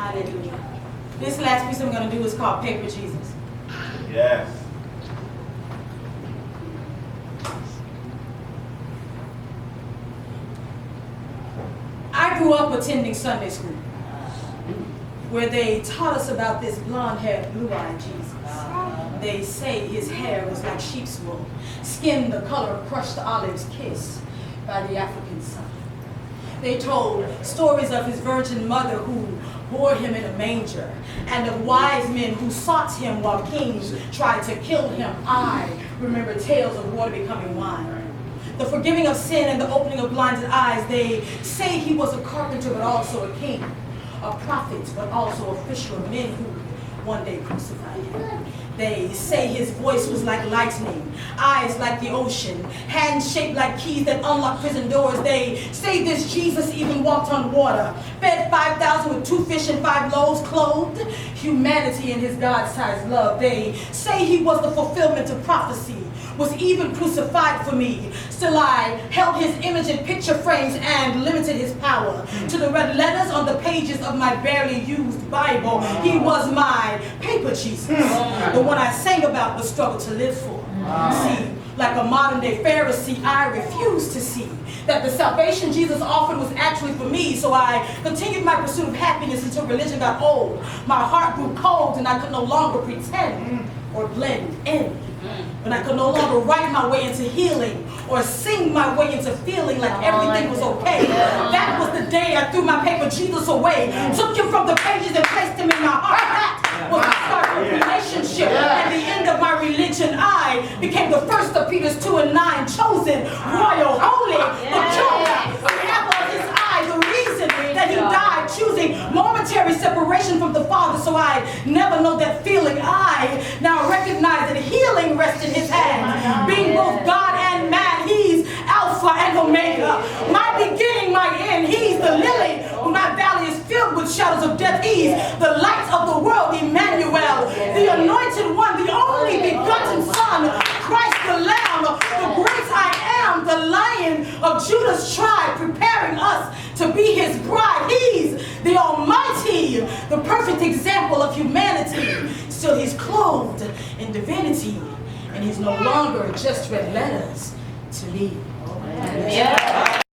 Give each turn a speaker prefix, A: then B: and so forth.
A: Hallelujah. This last piece I'm going to do is called Paper Jesus.
B: Yes.
A: I grew up attending Sunday school, where they taught us about this blonde-haired, blue-eyed Jesus. They say his hair was like sheep's wool, skin the color of crushed olives kissed by the African sun. They told stories of his virgin mother who bore him in a manger, and of wise men who sought him while kings tried to kill him. I remember tales of water becoming wine, the forgiving of sin and the opening of blinded eyes. They say he was a carpenter but also a king, a prophet but also a fisher of men who one day crucified him. They say his voice was like lightning, eyes like the ocean, hands shaped like keys that unlock prison doors. They say this Jesus even walked on water, fed 5,000 with 2 fish and 5 loaves, clothed humanity in his God-sized love. They say he was the fulfillment of prophecy, was even crucified for me. Still I held his image in picture frames and limited his power to the red letters on the pages of my barely used Bible. He was my paper Jesus, the one I sang about but struggled to live for. See, like a modern day Pharisee, I refused to see that the salvation Jesus offered was actually for me. So I continued my pursuit of happiness until religion got old. My heart grew cold and I could no longer pretend or blend in. When I could no longer write my way into healing or sing my way into feeling like everything was okay. That was the day I threw my paper Jesus away, took him from the pages and placed him in my heart. That was the start of a relationship. At the end of my religion, I became the first of Peter's 2 and 9, chosen, royal, holy, peculiar, the apple of his eye, the reason that he died, choosing momentary separation from the Father so I never know that feeling. I now recognize that healing rests in his hands. Being both God and man, he's Alpha and Omega. My beginning, my end, he's the lily. When my valley is filled with shadows of death, he's the light of the world, Emmanuel, the anointed one, the only begotten Son, Christ the Lamb, the great I am, the Lion of Judah's tribe, preparing us to be his bride. He's the Almighty, the perfect example of humanity. Still he's clothed in divinity, and he's no longer just red letters to me.
C: Yeah.